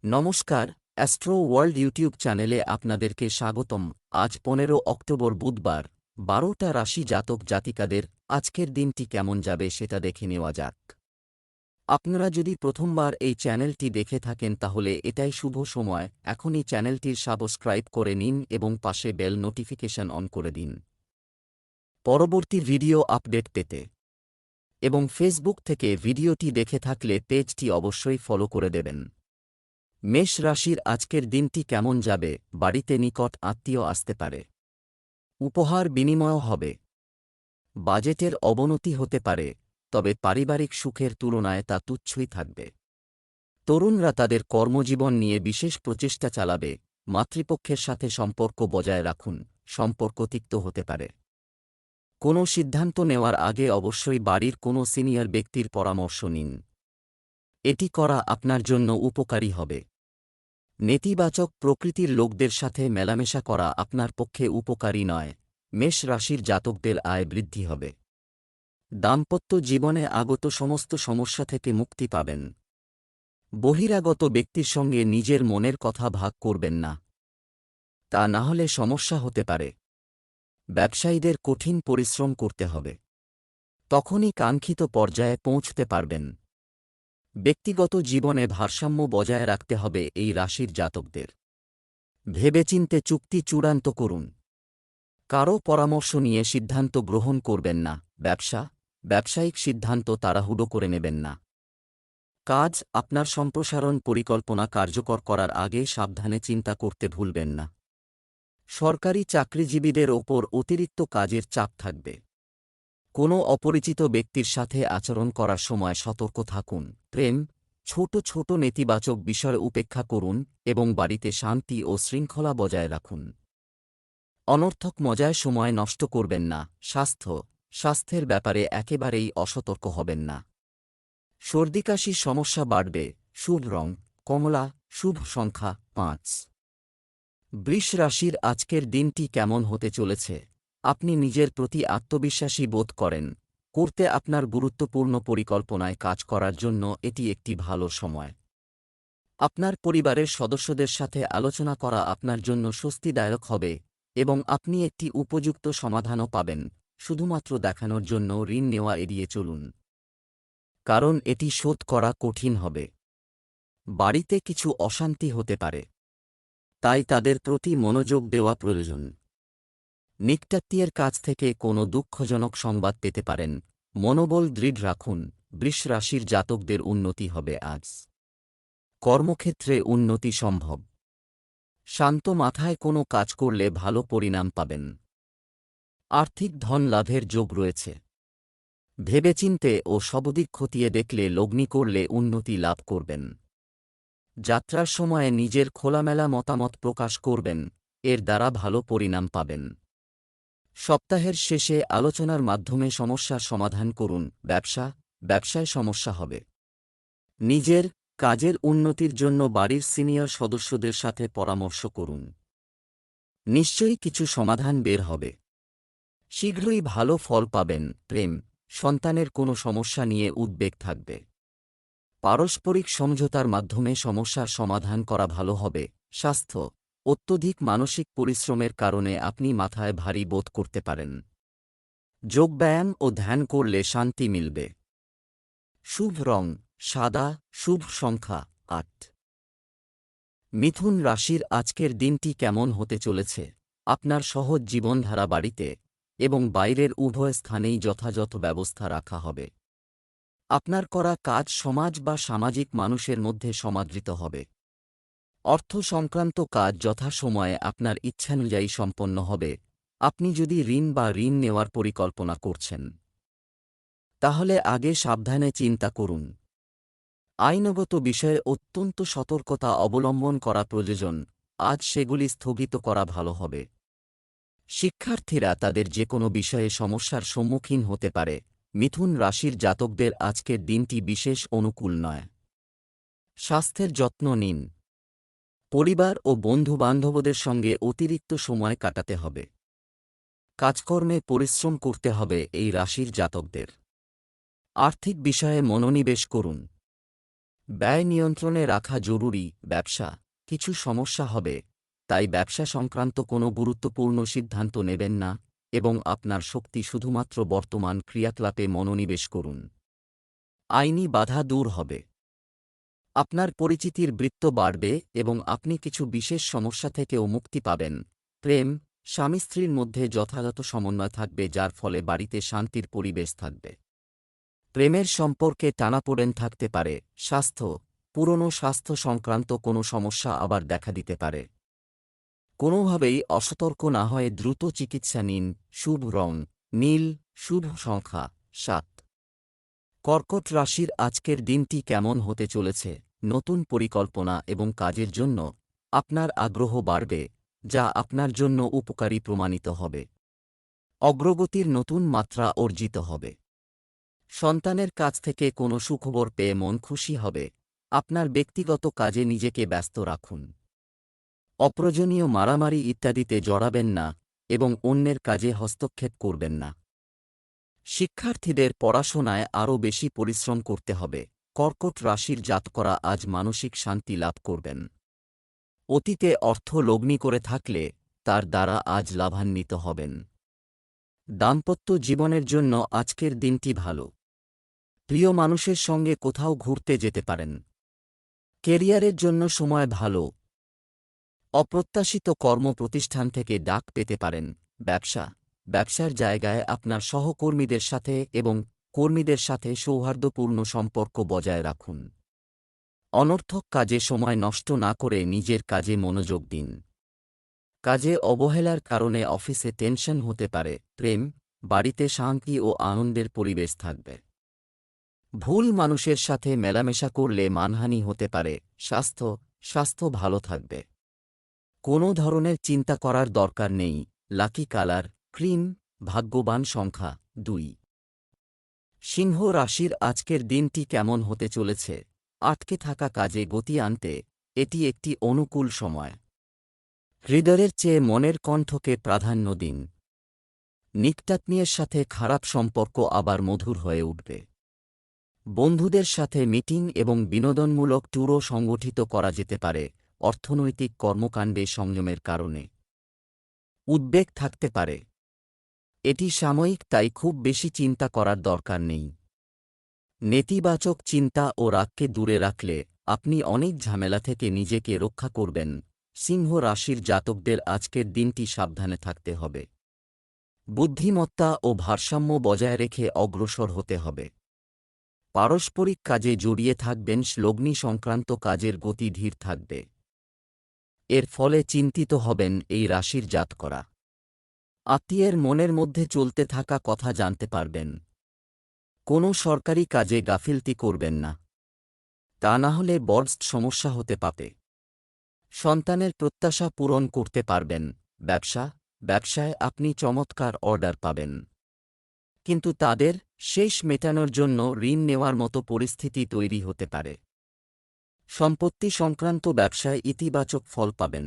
নমস্কার, astro world YouTube চ্যানেলে আপনাদেরকে স্বাগতম। আজ ১৫ অক্টোবর বুধবার, ১২টা রাশি জাতক জাতিকাদের আজকের দিনটি কেমন যাবে সেটা দেখে নেওয়া যাক। আপনারা যদি প্রথমবার এই চ্যানেলটি দেখে থাকেন তাহলে এটাই শুভ সময়, এখনই চ্যানেলটির সাবস্ক্রাইব করে নিন এবং পাশে বেল নোটিফিকেশন অন করে দিন পরবর্তী ভিডিও আপডেট পেতে। এবং ফেসবুক থেকে ভিডিওটি দেখে থাকলে পেজটি অবশ্যই ফলো করে দেবেন। মেষ রাশির আজকের দিনটি কেমন যাবে? বাড়িতে নিকট আত্মীয় আসতে পারে। উপহার বিনিময় হবে। বাজেটের অবনতি হতে পারে, তবে পারিবারিক সুখের তুলনায় তা তুচ্ছই থাকবে। তরুণরা তাদের কর্মজীবন নিয়ে বিশেষ প্রচেষ্টা চালাবে। মাতৃপক্ষের সাথে সম্পর্ক বজায় রাখুন, সম্পর্ক তিক্ত হতে পারে। কোনো সিদ্ধান্ত নেওয়ার আগে অবশ্যই বাড়ির কোনো সিনিয়র ব্যক্তির পরামর্শ নিন। এটি করা আপনার জন্য উপকারী হবে। নেতিবাচক প্রকৃতির লোকদের সাথে মেলামেশা করা আপনার পক্ষে উপকারী নয়। মেষ রাশির জাতকদের আয় বৃদ্ধি হবে। দাম্পত্য জীবনে আগত সমস্ত সমস্যা থেকে মুক্তি পাবেন। বহিরাগত ব্যক্তির সঙ্গে নিজের মনের কথা ভাগ করবেন না, তা না হলে সমস্যা হতে পারে। ব্যবসায়ীদের কঠিন পরিশ্রম করতে হবে, তখনই কাঙ্ক্ষিত পর্যায়ে পৌঁছতে পারবেন। ব্যক্তিগত জীবনে ভারসাম্য বজায় রাখতে হবে এই রাশির জাতকদের। ভেবেচিন্তে চুক্তি চূড়ান্ত করুন। কারও পরামর্শ নিয়ে সিদ্ধান্ত গ্রহণ করবেন না। ব্যবসায়িক সিদ্ধান্ত তাড়াহুড়ো করে নেবেন না। কাজ আপনার সম্প্রসারণ পরিকল্পনা কার্যকর করার আগে সাবধানে চিন্তা করতে ভুলবেন না। সরকারি চাকরিজীবীদের ওপর অতিরিক্ত কাজের চাপ থাকবে। কোনো অপরিচিত ব্যক্তির সাথে আচরণ করার সময় সতর্ক থাকুন। প্রেম, ছোট ছোট নেতিবাচক বিষয় উপেক্ষা করুন এবং বাড়িতে শান্তি ও শৃঙ্খলা বজায় রাখুন। অনর্থক মজায় সময় নষ্ট করবেন না। স্বাস্থ্যের ব্যাপারে একেবারেই অসতর্ক হবেন না। সর্দিকাশির সমস্যা বাড়বে। শুভ রং কমলা, শুভ সংখ্যা ৫। বৃষ রাশির আজকের দিনটি কেমন হতে চলেছে? আপনি নিজের প্রতি আত্মবিশ্বাসী বোধ করেন। করতে আপনার গুরুত্বপূর্ণ পরিকল্পনায় কাজ করার জন্য এটি একটি ভালো সময়। আপনার পরিবারের সদস্যদের সাথে আলোচনা করা আপনার জন্য স্বস্তিদায়ক হবে এবং আপনি একটি উপযুক্ত সমাধানও পাবেন। শুধুমাত্র দেখানোর জন্য ঋণ নেওয়া এড়িয়ে চলুন, কারণ এটি শোধ করা কঠিন হবে। বাড়িতে কিছু অশান্তি হতে পারে, তাই তাদের প্রতি মনোযোগ দেওয়া প্রয়োজন। নিকটাত্মীয়ের কাছ থেকে কোনো দুঃখজনক সংবাদ পেতে পারেন। মনোবল দৃঢ় রাখুন। বৃষ রাশির জাতকদের উন্নতি হবে আজ। কর্মক্ষেত্রে উন্নতি সম্ভব। শান্ত মাথায় কোনো কাজ করলে ভালো পরিণাম পাবেন। আর্থিক ধন লাভের যোগ রয়েছে। ভেবেচিন্তে ও সবদিক খতিয়ে দেখলে লগ্নি করলে উন্নতি লাভ করবেন। যাত্রার সময়ে নিজের খোলামেলা মতামত প্রকাশ করবেন, এর দ্বারা ভালো পরিণাম পাবেন। সপ্তাহের শেষে আলোচনার মাধ্যমে সমস্যার সমাধান করুন। ব্যবসায় সমস্যা হবে। নিজের কাজের উন্নতির জন্য বাড়ির সিনিয়র সদস্যদের সাথে পরামর্শ করুন। নিশ্চয়ই কিছু সমাধান বের হবে। শীঘ্রই ভালো ফল পাবেন। প্রেম, সন্তানের কোনো সমস্যা নিয়ে উদ্বেগ থাকবে। পারস্পরিক সমঝোতার মাধ্যমে সমস্যার সমাধান করা ভালো হবে। স্বাস্থ্য, অত্যধিক মানসিক পরিশ্রমের কারণে আপনি মাথায় ভারী বোধ করতে পারেন। যোগব্যায়াম ও ধ্যান করলে শান্তি মিলবে। শুভ রং সাদা, শুভ সংখ্যা ৮। মিথুন রাশির আজকের দিনটি কেমন হতে চলেছে? আপনার সহজ জীবনধারা বাড়িতে এবং বাইরের উভয় স্থানেই যথাযথ ব্যবস্থা রাখা হবে। আপনার করা কাজ সমাজ বা সামাজিক মানুষের মধ্যে সমাদৃত হবে। অর্থ সংক্রান্ত কাজ যথাসময়ে আপনার ইচ্ছানুযায়ী সম্পন্ন হবে। আপনি যদি ঋণ নেওয়ার পরিকল্পনা করছেন, তাহলে আগে সাবধানে চিন্তা করুন। আইনগত বিষয়ে অত্যন্ত সতর্কতা অবলম্বন করা প্রয়োজন। আজ সেগুলি স্থগিত করা ভালো হবে। শিক্ষার্থীরা তাদের যে কোনো বিষয়ে সমস্যার সম্মুখীন হতে পারে। মিথুন রাশির জাতকদের আজকের দিনটি বিশেষ অনুকূল নয়। স্বাস্থ্যের যত্ন নিন। পরিবার ও বন্ধুবান্ধবদের সঙ্গে অতিরিক্ত সময় কাটাতে হবে। কাজকর্মে পরিশ্রম করতে হবে এই রাশির জাতকদের। আর্থিক বিষয়ে মনোনিবেশ করুন। ব্যয় নিয়ন্ত্রণে রাখা জরুরি। ব্যবসা, কিছু সমস্যা হবে, তাই ব্যবসা সংক্রান্ত কোনো গুরুত্বপূর্ণ সিদ্ধান্ত নেবেন না এবং আপনার শক্তি শুধুমাত্র বর্তমান ক্রিয়াকলাপে মনোনিবেশ করুন। আইনি বাধা দূর হবে। আপনার পরিচিতির বৃত্ত বাড়বে এবং আপনি কিছু বিশেষ সমস্যা থেকেও মুক্তি পাবেন। প্রেম, স্বামী স্ত্রীর মধ্যে যথাযথ সমন্বয় থাকবে, যার ফলে বাড়িতে শান্তির পরিবেশ থাকবে। প্রেমের সম্পর্কে টানাপোড়েন থাকতে পারে। স্বাস্থ্য, পুরনো স্বাস্থ্য সংক্রান্ত কোনো সমস্যা আবার দেখা দিতে পারে। কোনোভাবেই অসতর্ক না হয়ে দ্রুত চিকিৎসা নিন। শুভ রং নীল, শুভ সংখ্যা ৭। কর্কট রাশির আজকের দিনটি কেমন হতে চলেছে? নতুন পরিকল্পনা এবং কাজের জন্য আপনার আগ্রহ বাড়বে, যা আপনার জন্য উপকারী প্রমাণিত হবে। অগ্রগতির নতুন মাত্রা অর্জিত হবে। সন্তানের কাছ থেকে কোনো সুখবর পেয়ে মন খুশি হবে। আপনার ব্যক্তিগত কাজে নিজেকে ব্যস্ত রাখুন। অপ্রয়োজনীয় মারামারি ইত্যাদিতে জড়াবেন না এবং অন্যের কাজে হস্তক্ষেপ করবেন না। শিক্ষার্থীদের পড়াশোনায় আরও বেশি পরিশ্রম করতে হবে। কর্কট রাশির জাতকরা আজ মানসিক শান্তি লাভ করবেন। অতীতে অর্থ লগ্নি করে থাকলে তার দ্বারা আজ লাভান্বিত হবেন। দাম্পত্য জীবনের জন্য আজকের দিনটি ভালো। প্রিয় মানুষের সঙ্গে কোথাও ঘুরতে যেতে পারেন। কেরিয়ারের জন্য সময় ভালো। অপ্রত্যাশিত কর্মপ্রতিষ্ঠান থেকে ডাক পেতে পারেন। ব্যবসা, ব্যবসার জায়গায় আপনার সহকর্মীদের সাথে এবং কর্মীদের সাথে সৌহার্দ্যপূর্ণ সম্পর্ক বজায় রাখুন। অনর্থক কাজে সময় নষ্ট না করে নিজের কাজে মনোযোগ দিন। কাজে অবহেলার কারণে অফিসে টেনশন হতে পারে। প্রেম, বাড়িতে শান্তি ও আনন্দের পরিবেশ থাকবে। ভুল মানুষের সাথে মেলামেশা করলে মানহানি হতে পারে। স্বাস্থ্য ভালো থাকবে। কোনো ধরনের চিন্তা করার দরকার নেই। লাকি কালার ক্রিম, ভাগ্যবান সংখ্যা ২। সিংহ রাশির আজকের দিনটি কেমন হতে চলেছে? আটকে থাকা কাজে গতি আনতে এটি একটি অনুকূল সময়। হৃদয়ের চেয়ে মনের কণ্ঠকে প্রাধান্য দিন। নিকটাত্মীয়ের সাথে খারাপ সম্পর্ক আবার মধুর হয়ে উঠবে। বন্ধুদের সাথে মিটিং এবং বিনোদনমূলক ট্যুরও সংগঠিত করা যেতে পারে। অর্থনৈতিক কর্মকাণ্ডে সংযমের কারণে উদ্বেগ থাকতে পারে। এটি সাময়িক, তাই খুব বেশি চিন্তা করার দরকার নেই। নেতিবাচক চিন্তা ও রাগকে দূরে রাখলে আপনি অনেক ঝামেলা থেকে নিজেকে রক্ষা করবেন। সিংহ রাশির জাতকদের আজকের দিনটি সাবধানে থাকতে হবে। বুদ্ধিমত্তা ও ভারসাম্য বজায় রেখে অগ্রসর হতে হবে। পারস্পরিক কাজে জড়িয়ে থাকবেন। লগ্নি সংক্রান্ত কাজের গতি ধীর থাকবে। এর ফলে চিন্তিত হবেন এই রাশির জাতকরা। আত্মীয়ের মনের মধ্যে চলতে থাকা কথা জানতে পারবেন। কোনো সরকারি কাজে গাফিলতি করবেন না, তা না হলে বড় সমস্যা হতে পারে। সন্তানের প্রত্যাশা পূরণ করতে পারবেন। ব্যবসায় আপনি চমৎকার অর্ডার পাবেন, কিন্তু তাদের শেষ মেটানোর জন্য ঋণ নেওয়ার মতো পরিস্থিতি তৈরি হতে পারে। সম্পত্তি সংক্রান্ত ব্যবসায় ইতিবাচক ফল পাবেন।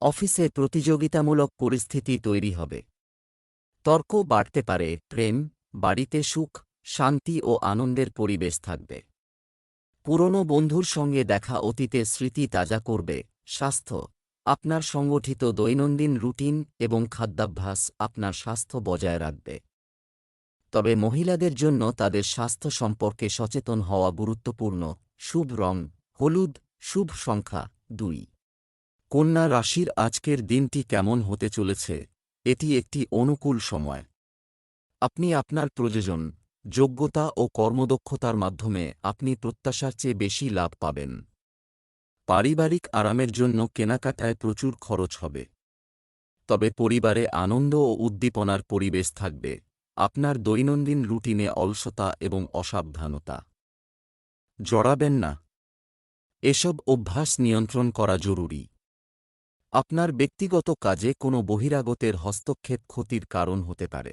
অফিসে প্রতিযোগিতামূলক পরিস্থিতি তৈরি হবে। তর্ক বাড়তে পারে। প্রেম, বাড়িতে সুখ, শান্তি ও আনন্দের পরিবেশ থাকবে। পুরনো বন্ধুর সঙ্গে দেখা অতীতের স্মৃতি তাজা করবে। স্বাস্থ্য, আপনার সংগঠিত দৈনন্দিন রুটিন এবং খাদ্যাভ্যাস আপনার স্বাস্থ্য বজায় রাখবে। তবে মহিলাদের জন্য তাদের স্বাস্থ্য সম্পর্কে সচেতন হওয়া গুরুত্বপূর্ণ। শুভ রং হলুদ, শুভ সংখ্যা ২। কন্যা রাশির আজকের দিনটি কেমন হতে চলেছে? এটি একটি অনুকূল সময়। আপনি আপনার প্রয়োজন, যোগ্যতা ও কর্মদক্ষতার মাধ্যমে আপনি প্রত্যাশার চেয়ে বেশি লাভ পাবেন। পারিবারিক আরামের জন্য কেনাকাটায় প্রচুর খরচ হবে। তবে পরিবারে আনন্দ ও উদ্দীপনার পরিবেশ থাকবে। আপনার দৈনন্দিন রুটিনে অলসতা এবং অসাবধানতা জড়াবেন না। এসব অভ্যাস নিয়ন্ত্রণ করা জরুরি। আপনার ব্যক্তিগত কাজে কোনো বহিরাগতের হস্তক্ষেপ ক্ষতির কারণ হতে পারে।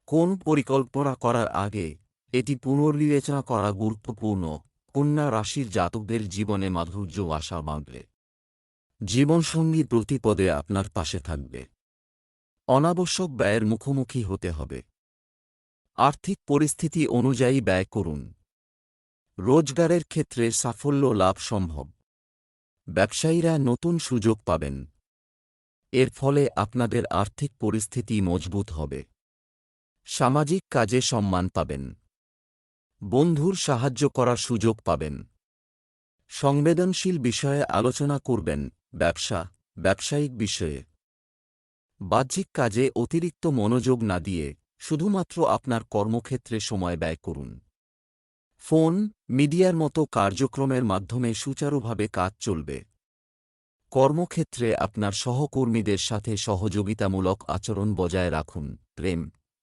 কোন পরিকল্পনা করার আগে এটি পুনর্বিবেচনা করা গুরুত্বপূর্ণ। কন্যা রাশির জাতকদের জীবনে মাধুর্য আশা বাঁধবে। জীবনসঙ্গী প্রতিপদে আপনার পাশে থাকবে। অনাবশ্যক ব্যয়ের মুখোমুখি হতে হবে। আর্থিক পরিস্থিতি অনুযায়ী ব্যয় করুন। রোজগারের ক্ষেত্রে সাফল্য লাভ সম্ভব। ব্যবসায়ীরা নতুন সুযোগ পাবেন। এর ফলে আপনাদের আর্থিক পরিস্থিতি মজবুত হবে। সামাজিক কাজে সম্মান পাবেন। বন্ধুর সাহায্য করার সুযোগ পাবেন। সংবেদনশীল বিষয়ে আলোচনা করবেন। ব্যবসায়িক বিষয়ে বাহ্যিক কাজে অতিরিক্ত মনোযোগ না দিয়ে শুধুমাত্র আপনার কর্মক্ষেত্রে সময় ব্যয় করুন। ফোন, মিডিয়ার মতো কার্যক্রমের মাধ্যমে সুচারুভাবে কাজ চলবে। কর্মক্ষেত্রে আপনার সহকর্মীদের সাথে সহযোগিতামূলক আচরণ বজায় রাখুন।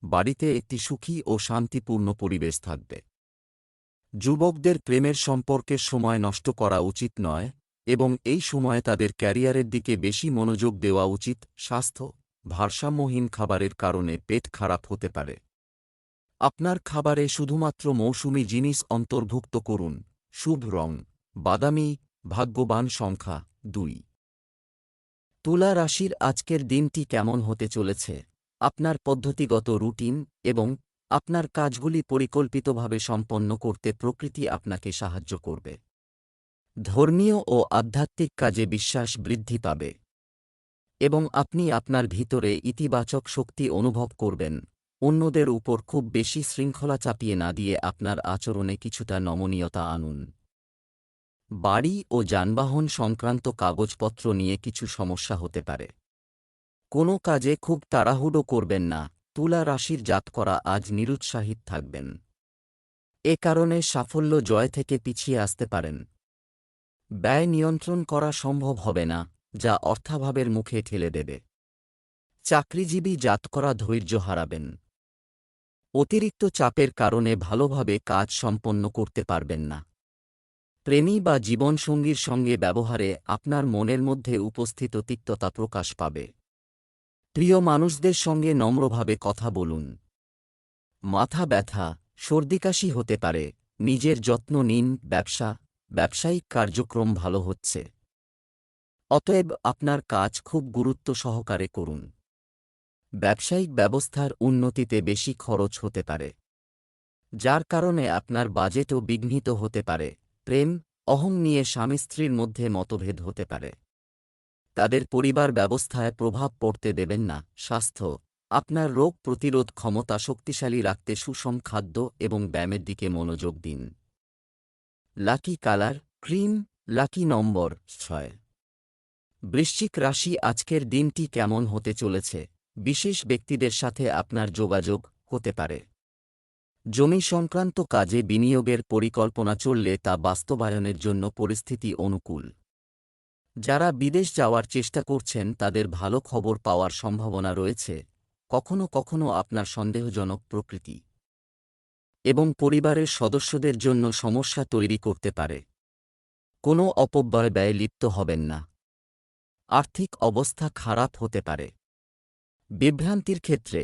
বাড়িতে একটি সুখী ও শান্তিপূর্ণ পরিবেশ থাকবে। যুবকদের প্রেমের সম্পর্কে সময় নষ্ট করা উচিত নয় এবং এই সময়ে তাদের ক্যারিয়ারের দিকে বেশি মনোযোগ দেওয়া উচিত। স্বাস্থ্য, ভারসাম্যহীন খাবারের কারণে পেট খারাপ হতে পারে। আপনার খাবারে শুধুমাত্র মৌসুমী জিনিস অন্তর্ভুক্ত করুন। শুভ রং বাদামি, ভাগ্যবান সংখ্যা 2। তুলা রাশির আজকের দিনটি কেমন হতে চলেছে? আপনার পদ্ধতিগত রুটিন এবং আপনার কাজগুলি পরিকল্পিতভাবে সম্পন্ন করতে প্রকৃতি আপনাকে সাহায্য করবে। ধর্মীয় ও আধ্যাত্মিক কাজে বিশ্বাস বৃদ্ধি পাবে এবং আপনি আপনার ভিতরে ইতিবাচক শক্তি অনুভব করবেন। অন্যদের উপর খুব বেশি শৃঙ্খলা চাপিয়ে না দিয়ে আপনার আচরণে কিছুটা নমনীয়তা আনুন। বাড়ি ও যানবাহন সংক্রান্ত কাগজপত্র নিয়ে কিছু সমস্যা হতে পারে। কোনো কাজে খুব তাড়াহুড়ো করবেন না। তুলা রাশির জাতকরা আজ নিরুৎসাহিত থাকবেন। এ কারণে সাফল্য জয় থেকে পিছিয়ে আসতে পারেন। ব্যয় নিয়ন্ত্রণ করা সম্ভব হবে না, যা অর্থাভাবের মুখে ঠেলে দেবে। চাকরিজীবী জাতকরা ধৈর্য হারাবেন। অতিরিক্ত চাপের কারণে ভালোভাবে কাজ সম্পন্ন করতে পারবেন না। প্রেমী বা জীবনসঙ্গীর সঙ্গে ব্যবহারে আপনার মনের মধ্যে উপস্থিত তিক্ততা প্রকাশ পাবে। প্রিয় মানুষদের সঙ্গে নম্রভাবে কথা বলুন। মাথা ব্যথা, সর্দিকাশি হতে পারে। নিজের যত্ন নিন। ব্যবসায়িক কার্যক্রম ভালো হচ্ছে। অতএব আপনার কাজ খুব গুরুত্ব সহকারে করুন। ব্যবসায়িক ব্যবস্থার উন্নতিতে বেশি খরচ হতে পারে, যার কারণে আপনার বাজেটও বিঘ্নিত হতে পারে। অহং নিয়ে স্বামী স্ত্রীর মধ্যে মতভেদ হতে পারে। তাদের পরিবার ব্যবস্থায় প্রভাব পড়তে দেবেন না। স্বাস্থ্য, আপনার রোগ প্রতিরোধ ক্ষমতা শক্তিশালী রাখতে সুষম খাদ্য এবং ব্যায়ামের দিকে মনোযোগ দিন। লাকি কালার ক্রিম, লাকি নম্বর 6। বৃশ্চিক রাশি আজকের দিনটি কেমন হতে চলেছে? বিশেষ ব্যক্তিদের সাথে আপনার যোগাযোগ হতে পারে। জমি সংক্রান্ত কাজে বিনিয়োগের পরিকল্পনা চললে তা বাস্তবায়নের জন্য পরিস্থিতি অনুকূল। যারা বিদেশ যাওয়ার চেষ্টা করছেন তাদের ভালো খবর পাওয়ার সম্ভাবনা রয়েছে। কখনো কখনো আপনার সন্দেহজনক প্রকৃতি এবং পরিবারের সদস্যদের জন্য সমস্যা তৈরি করতে পারে। কোনো অপব্যয় ব্যয়ে লিপ্ত হবেন না। আর্থিক অবস্থা খারাপ হতে পারে। বিভ্রান্তির ক্ষেত্রে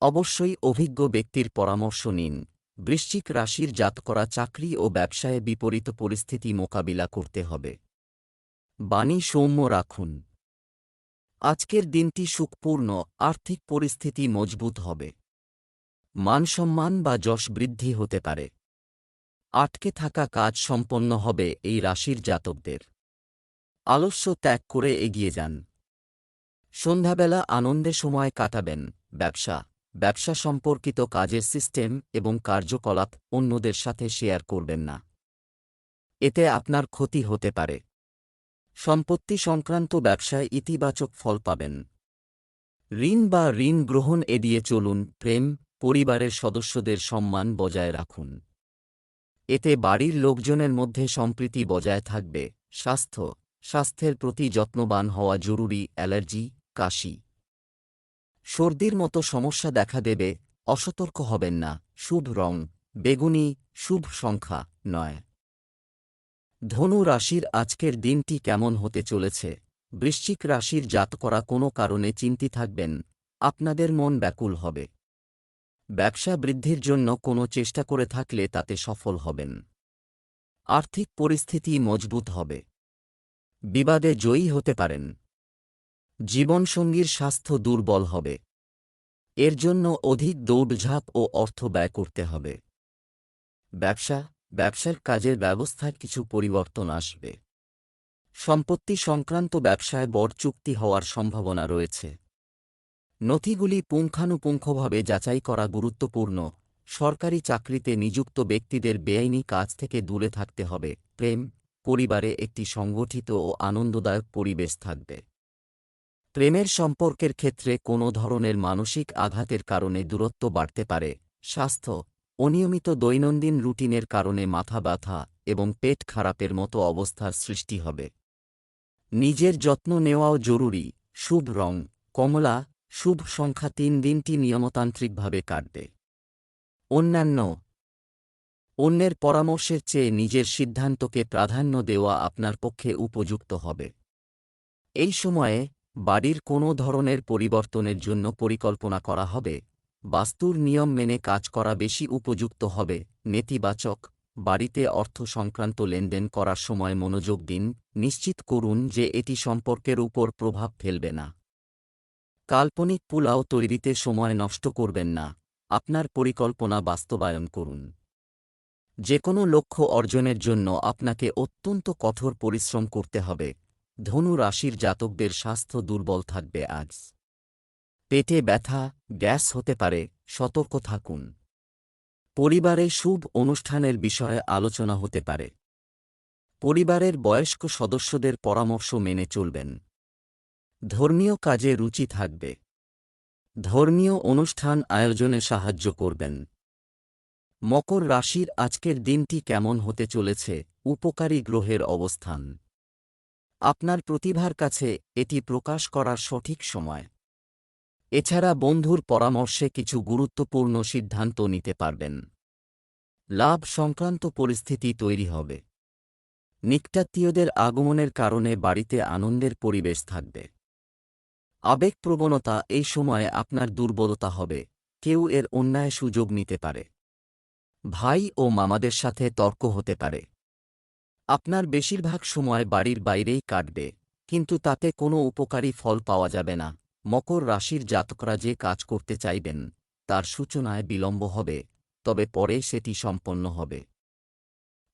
অবশ্যই অভিজ্ঞ ব্যক্তির পরামর্শ নিন। বৃশ্চিক রাশির জাতকরা চাকরি ও ব্যবসায়ে বিপরীত পরিস্থিতি মোকাবিলা করতে হবে। বাণী সৌম্য রাখুন। আজকের দিনটি সুখপূর্ণ। আর্থিক পরিস্থিতি মজবুত হবে। মানসম্মান বা যশ বৃদ্ধি হতে পারে। আটকে থাকা কাজ সম্পন্ন হবে এই রাশির জাতকদের। আলস্য ত্যাগ করে এগিয়ে যান। সন্ধ্যাবেলা আনন্দে সময় কাটাবেন। ব্যবসা সম্পর্কিত কাজের সিস্টেম এবং কার্যকলাপ অন্যদের সাথে শেয়ার করবেন না। এতে আপনার ক্ষতি হতে পারে। সম্পত্তি সংক্রান্ত ব্যবসায় ইতিবাচক ফল পাবেন। ঋণ বা ঋণ গ্রহণ এড়িয়ে চলুন। পরিবারের সদস্যদের সম্মান বজায় রাখুন। এতে বাড়ির লোকজনের মধ্যে সম্প্রীতি বজায় থাকবে। স্বাস্থ্যের প্রতি যত্নবান হওয়া জরুরি। অ্যালার্জি, কাশি, সর্দির মতো সমস্যা দেখা দেবে। অসতর্ক হবেন না। শুভ রং বেগুনি, শুভ সংখ্যা 9। ধনু রাশির আজকের দিনটি কেমন হতে চলেছে? বৃশ্চিক রাশির জাতকরা কোনো কারণে চিন্তিত থাকবেন। আপনাদের মন ব্যাকুল হবে। ব্যবসা বৃদ্ধির জন্য কোনো চেষ্টা করে থাকলে তাতে সফল হবেন। আর্থিক পরিস্থিতি মজবুত হবে। বিবাদে জয়ী হতে পারেন। জীবনসঙ্গীর স্বাস্থ্য দুর্বল হবে। এর জন্য অধিক দৌড়ঝাঁপ ও অর্থ ব্যয় করতে হবে। ব্যবসার কাজের ব্যবস্থায় কিছু পরিবর্তন আসবে। সম্পত্তি সংক্রান্ত ব্যবসায় বড় চুক্তি হওয়ার সম্ভাবনা রয়েছে। নথিগুলি পুঙ্খানুপুঙ্খভাবে যাচাই করা গুরুত্বপূর্ণ। সরকারি চাকরিতে নিযুক্ত ব্যক্তিদের বেআইনি কাজ থেকে দূরে থাকতে হবে। প্রেম, পরিবারে একটি সংগঠিত ও আনন্দদায়ক পরিবেশ থাকবে। প্রেমের সম্পর্কের ক্ষেত্রে কোনো ধরনের মানসিক আঘাতের কারণে দূরত্ব বাড়তে পারে। স্বাস্থ্য, অনিয়মিত দৈনন্দিন রুটিনের কারণে মাথা ব্যথা এবং পেট খারাপের মতো অবস্থার সৃষ্টি হবে। নিজের যত্ন নেওয়াও জরুরি। শুভ রং কমলা, শুভ সংখ্যা 3। দিনটি নিয়মতান্ত্রিকভাবে কাটবে। অন্যান্য, অন্যের পরামর্শের চেয়ে নিজের সিদ্ধান্তকে প্রাধান্য দেওয়া আপনার পক্ষে উপযুক্ত হবে। এই সময়ে বাড়ির কোনো ধরনের পরিবর্তনের জন্য পরিকল্পনা করা হবে। বাস্তুর নিয়ম মেনে কাজ করা বেশি উপযুক্ত হবে। নেতিবাচক, বাড়িতে অর্থ সংক্রান্ত লেনদেন করার সময় মনোযোগ দিন। নিশ্চিত করুন যে এটি সম্পর্কের উপর প্রভাব ফেলবে না। কাল্পনিক পোলাও তৈরিতে সময় নষ্ট করবেন না। আপনার পরিকল্পনা বাস্তবায়ন করুন। যে কোনো লক্ষ্য অর্জনের জন্য আপনাকে অত্যন্ত কঠোর পরিশ্রম করতে হবে। ধনু রাশির জাতকদের স্বাস্থ্য দুর্বল থাকবে আজ। পেটে ব্যথা, গ্যাস হতে পারে, সতর্ক থাকুন। পরিবারে শুভ অনুষ্ঠানের বিষয়ে আলোচনা হতে পারে। পরিবারের বয়স্ক সদস্যদের পরামর্শ মেনে চলবেন। ধর্মীয় কাজে রুচি থাকবে। ধর্মীয় অনুষ্ঠান আয়োজনে সাহায্য করবেন। মকর রাশির আজকের দিনটি কেমন হতে চলেছে? উপকারী গ্রহের অবস্থান। আপনার প্রতিভার কাছে এটি প্রকাশ করার সঠিক সময়। এছাড়া বন্ধুর পরামর্শে কিছু গুরুত্বপূর্ণ সিদ্ধান্ত নিতে পারবেন। লাভ সংক্রান্ত পরিস্থিতি তৈরি হবে। নিকটাত্মীয়দের আগমনের কারণে বাড়িতে আনন্দের পরিবেশ থাকবে। আবেগপ্রবণতা এই সময়ে আপনার দুর্বলতা হবে। কেউ এর অন্যায় সুযোগ নিতে পারে। ভাই ও মামাদের সাথে তর্ক হতে পারে। আপনার বেশিরভাগ সময় বাড়ির বাইরেই কাটবে, কিন্তু তাতে কোনো উপকারী ফল পাওয়া যাবে না। মকর রাশির জাতকরা যে কাজ করতে চাইবেন তার সূচনায় বিলম্ব হবে, তবে পরে সেটি সম্পন্ন হবে।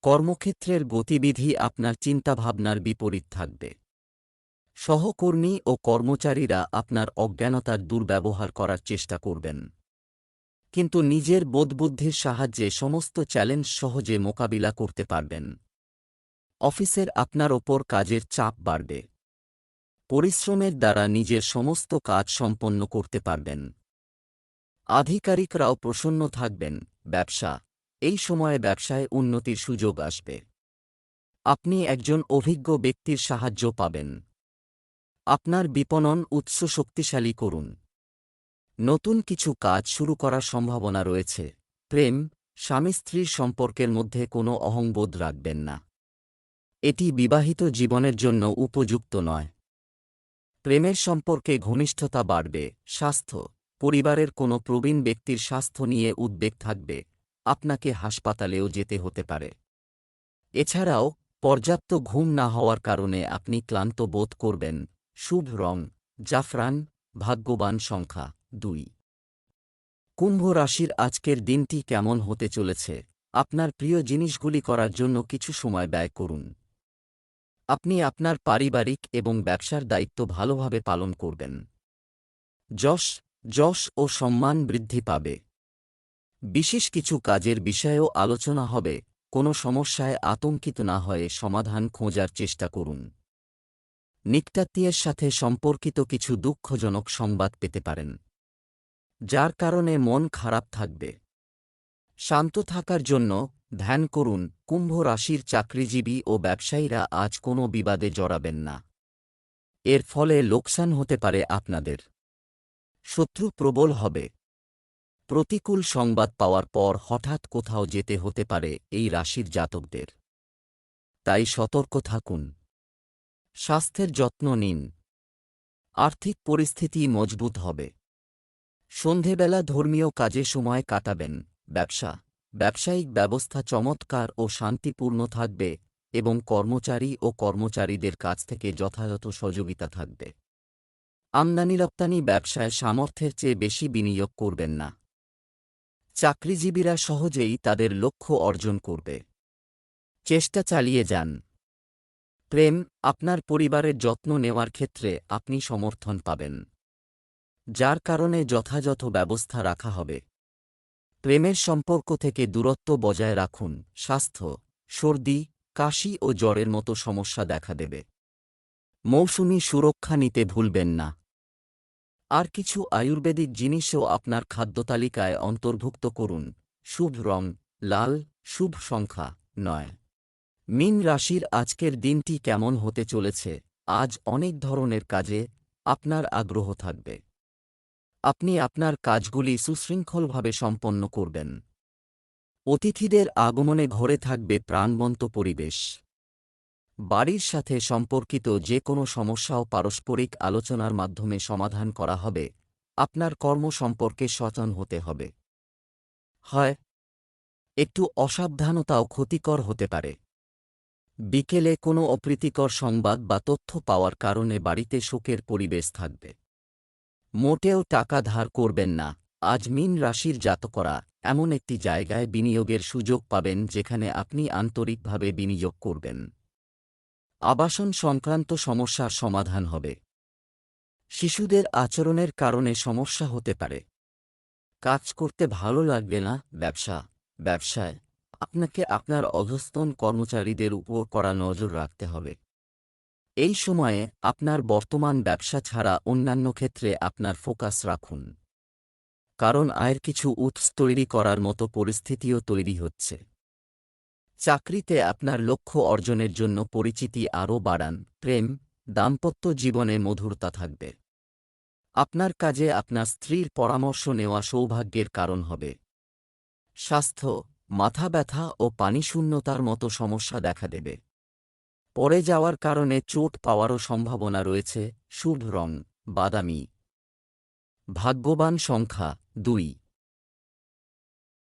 কর্মক্ষেত্রের গতিবিধি আপনার চিন্তাভাবনার বিপরীত থাকবে। সহকর্মী ও কর্মচারীরা আপনার অজ্ঞানতার দুর্ব্যবহার করার চেষ্টা করবেন, কিন্তু নিজের বোধবুদ্ধির সাহায্যে সমস্ত চ্যালেঞ্জ সহজে মোকাবিলা করতে পারবেন। অফিসের আপনার ওপর কাজের চাপ বাড়বে। পরিশ্রমের দ্বারা নিজের সমস্ত কাজ সম্পন্ন করতে পারবেন। আধিকারিকরাও প্রসন্ন থাকবেন। ব্যবসা, এই সময়ে ব্যবসায় উন্নতির সুযোগ আসবে। আপনি একজন অভিজ্ঞ ব্যক্তির সাহায্য পাবেন। আপনার বিপণন উৎস শক্তিশালী করুন। নতুন কিছু কাজ শুরু করার সম্ভাবনা রয়েছে। প্রেম, স্বামী স্ত্রীর সম্পর্কের মধ্যে কোনো অহংবোধ রাখবেন না। এটি বিবাহিত জীবনের জন্য উপযুক্ত নয়। প্রেমের সম্পর্কে ঘনিষ্ঠতা বাড়বে। স্বাস্থ্য, পরিবারের কোনো প্রবীণ ব্যক্তির স্বাস্থ্য নিয়ে উদ্বেগ থাকবে। আপনাকে হাসপাতালেও যেতে হতে পারে। এছাড়াও পর্যাপ্ত ঘুম না হওয়ার কারণে আপনি ক্লান্ত বোধ করবেন। শুভ রং জাফরান, ভাগ্যবান সংখ্যা 2। কুম্ভ রাশির আজকের দিনটি কেমন হতে চলেছে? আপনার প্রিয় জিনিসগুলি করার জন্য কিছু সময় ব্যয় করুন। আপনি আপনার পারিবারিক এবং ব্যবসার দায়িত্ব ভালোভাবে পালন করবেন। যশ ও সম্মান বৃদ্ধি পাবে। বিশেষ কিছু কাজের বিষয়েও আলোচনা হবে। কোনো সমস্যায় আতঙ্কিত না হয়ে সমাধান খোঁজার চেষ্টা করুন। নিকটাত্মীয়ের সাথে সম্পর্কিত কিছু দুঃখজনক সংবাদ পেতে পারেন, যার কারণে মন খারাপ থাকবে। শান্ত থাকার জন্য ধ্যান করুন। কুম্ভ রাশির চাকরিজীবী ও ব্যবসায়ীরা আজ কোনো বিবাদে জড়াবেন না। এর ফলে লোকসান হতে পারে আপনাদের। শত্রু প্রবল হবে। প্রতিকূল সংবাদ পাওয়ার পর হঠাৎ কোথাও যেতে হতে পারে এই রাশির জাতকদের, তাই সতর্ক থাকুন। স্বাস্থ্যের যত্ন নিন। আর্থিক পরিস্থিতি মজবুত হবে। সন্ধেবেলা ধর্মীয় কাজে সময় কাটাবেন। ব্যবসায়িক ব্যবস্থা চমৎকার ও শান্তিপূর্ণ থাকবে এবং কর্মচারী ও কর্মচারীদের কাছ থেকে যথাযথ সহযোগিতা থাকবে। আমদানি রপ্তানি ব্যবসায় সামর্থ্যের চেয়ে বেশি বিনিয়োগ করবেন না। চাকরিজীবীরা সহজেই তাদের লক্ষ্য অর্জন করবে। চেষ্টা চালিয়ে যান। প্রেম, আপনার পরিবারের যত্ন নেওয়ার ক্ষেত্রে আপনি সমর্থন পাবেন, যার কারণে যথাযথ ব্যবস্থা রাখা হবে। প্রেমের সম্পর্ক থেকে দূরত্ব বজায় রাখুন। স্বাস্থ্য, সর্দি, কাশি ও জ্বরের মতো সমস্যা দেখা দেবে। মৌসুমি সুরক্ষা নিতে ভুলবেন না। আর কিছু আয়ুর্বেদিক জিনিসও আপনার খাদ্যতালিকায় অন্তর্ভুক্ত করুন। শুভ রং লাল, শুভ সংখ্যা 9। মীন রাশির আজকের দিনটি কেমন হতে চলেছে? আজ অনেক ধরনের কাজে আপনার আগ্রহ থাকবে। আপনি আপনার কাজগুলি সুশৃঙ্খলভাবে সম্পন্ন করবেন। অতিথিদের আগমনে ঘরে থাকবে প্রাণবন্ত পরিবেশ। বাড়ির সাথে সম্পর্কিত যে কোনো সমস্যাও পারস্পরিক আলোচনার মাধ্যমে সমাধান করা হবে। আপনার কর্ম সম্পর্কে সচেতন হতে হবে। হয় একটু অসাবধানতাও ক্ষতিকর হতে পারে। বিকেলে কোনো অপ্রীতিকর সংবাদ বা তথ্য পাওয়ার কারণে বাড়িতে শোকের পরিবেশ থাকবে। মোটেও টাকা ধার করবেন না। আজ মীন রাশির জাতকরা এমন একটি জায়গায় বিনিয়োগের সুযোগ পাবেন যেখানে আপনি আন্তরিকভাবে বিনিয়োগ করবেন। আবাসন সংক্রান্ত সমস্যার সমাধান হবে। শিশুদের আচরণের কারণে সমস্যা হতে পারে। কাজ করতে ভালো লাগবে না। ব্যবসায় আপনাকে আপনার অধস্তন কর্মচারীদের উপর কড়া নজর রাখতে হবে। এই সময়ে আপনার বর্তমান ব্যবসা ছাড়া অন্যান্য ক্ষেত্রে আপনার ফোকাস রাখুন, কারণ আয়ের কিছু উৎস তৈরি করার মতো পরিস্থিতিও তৈরি হচ্ছে। চাকরিতে আপনার লক্ষ্য অর্জনের জন্য পরিচিতি আরও বাড়ান। প্রেম, দাম্পত্য জীবনে মধুরতা থাকবে। আপনার কাজে আপনার স্ত্রীর পরামর্শ নেওয়া সৌভাগ্যের কারণ হবে। স্বাস্থ্য, মাথা ব্যথা ও পানিশূন্যতার মতো সমস্যা দেখা দেবে। পড়ে যাওয়ার কারণে চোট পাওয়ারও সম্ভাবনা রয়েছে। শুভ রং বাদামি। ভাগ্যবান সংখ্যা 2।